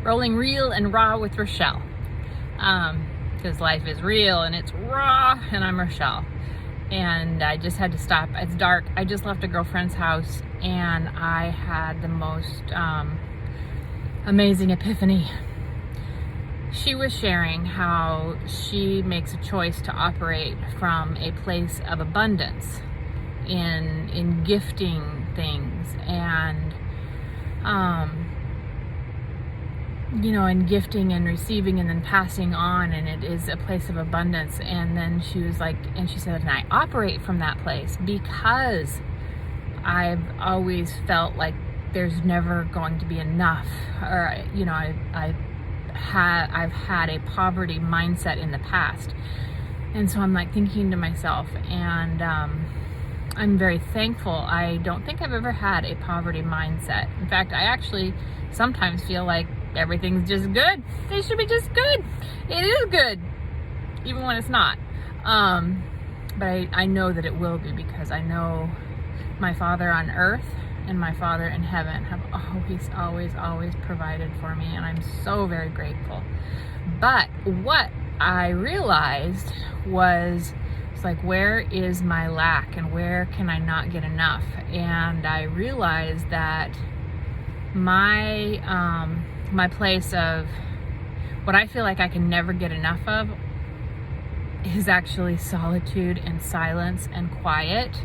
Rolling Real and Raw with Rachelle. Because life is real and it's raw, and I'm Rachelle. And I just had to stop. It's dark. I just left a girlfriend's house and I had the most amazing epiphany. She was sharing how she makes a choice to operate from a place of abundance in gifting things and and gifting and receiving and then passing on, and it is a place of abundance. And then she was like, and she said, and I operate from that place because I've always felt like there's never going to be enough, or I've had a poverty mindset in the past. And so I'm like thinking to myself, and I'm very thankful. I don't think I've ever had a poverty mindset. In fact, I actually sometimes feel like everything's just good. It should be just good. It is good, even when it's not. But I know that it will be, because I know my Father on earth and my Father in heaven have always provided for me, and I'm so very grateful. But what I realized was, it's like, where is my lack and where can I not get enough? And I realized that my place of what I feel like I can never get enough of is actually solitude and silence and quiet.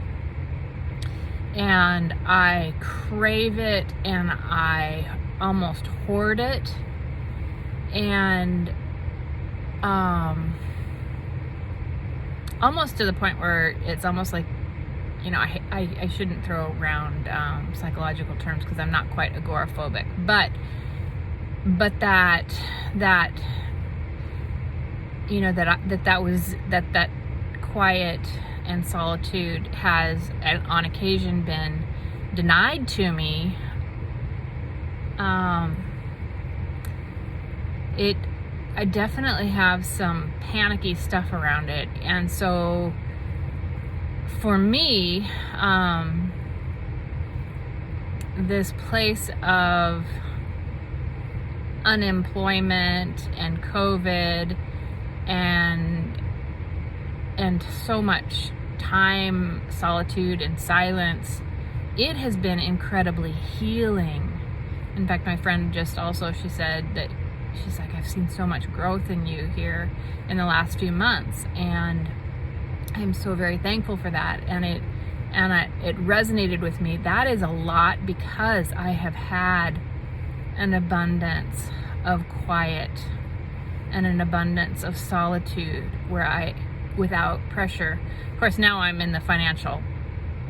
And I crave it and I almost hoard it. And almost to the point where it's almost like, I shouldn't throw around psychological terms because I'm not quite agoraphobic, but that quiet and solitude has on occasion been denied to me. I definitely have some panicky stuff around it, and so for me, this place of unemployment and COVID and so much time, solitude, and silence, it has been incredibly healing. In fact, my friend she said that she's like, I've seen so much growth in you here in the last few months, and I'm so very thankful for that. And it resonated with me. That is a lot because I have had an abundance of quiet and an abundance of solitude where without pressure. Of course, now I'm in the financial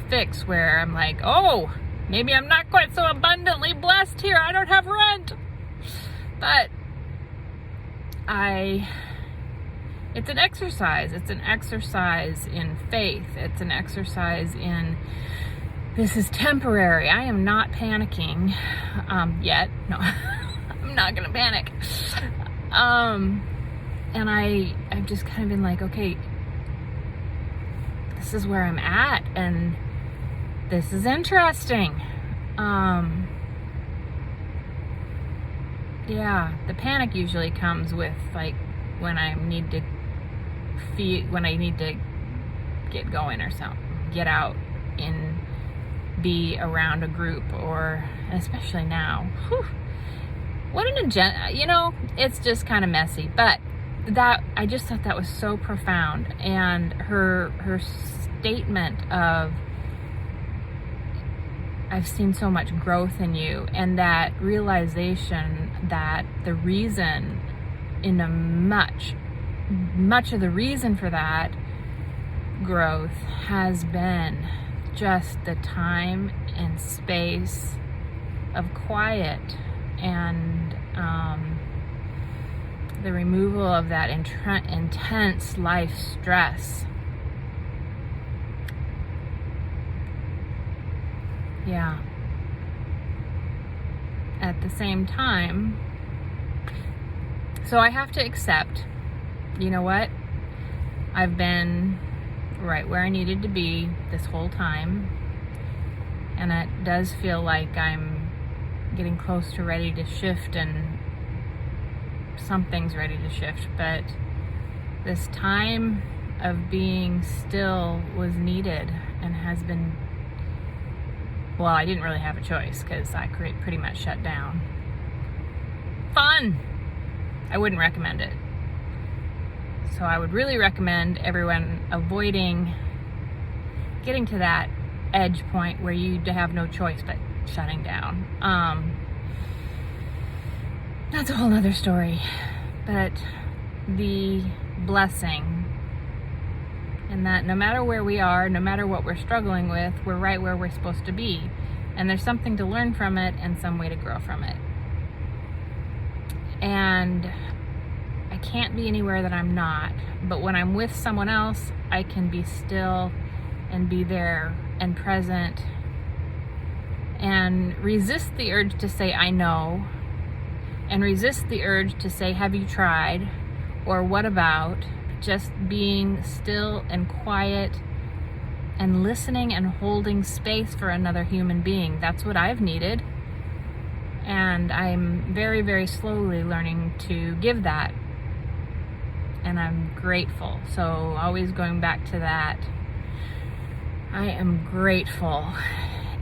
fix where I'm like, oh, maybe I'm not quite so abundantly blessed here. I don't have rent. But it's an exercise. It's an exercise in faith. It's an exercise in, this is temporary. I am not panicking yet. No, I'm not going to panic. And I've just kind of been like, okay, this is where I'm at, and this is interesting. Yeah, the panic usually comes with like when I need to get going or something, get out and be around a group, or especially now. Whew, what an agenda, it's just kind of messy. But that, I just thought that was so profound. And her statement of, I've seen so much growth in you, and that realization that the reason, much of the reason for that growth has been just the time and space of quiet, and the removal of that intense life stress. Yeah. At the same time, so I have to accept, you know what? I've been right where I needed to be this whole time, and it does feel like I'm getting close to ready to shift and something's ready to shift, but this time of being still was needed and has been, well, I didn't really have a choice because I pretty much shut down. Fun! I wouldn't recommend it. So I would really recommend everyone avoiding getting to that edge point where you have no choice but shutting down. That's a whole other story. But the blessing in that no matter where we are, no matter what we're struggling with, we're right where we're supposed to be. And there's something to learn from it and some way to grow from it. And I can't be anywhere that I'm not. But when I'm with someone else, I can be still and be there and present and resist the urge to say, I know, and resist the urge to say, have you tried? Or what about? Just being still and quiet and listening and holding space for another human being. That's what I've needed. And I'm very, very slowly learning to give that. And I'm grateful. So always going back to that. I am grateful.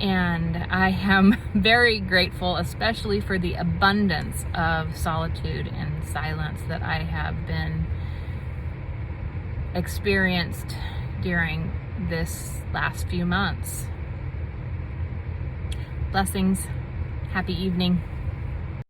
And I am very grateful, especially for the abundance of solitude and silence that I have been experienced during this last few months. Blessings. Happy evening.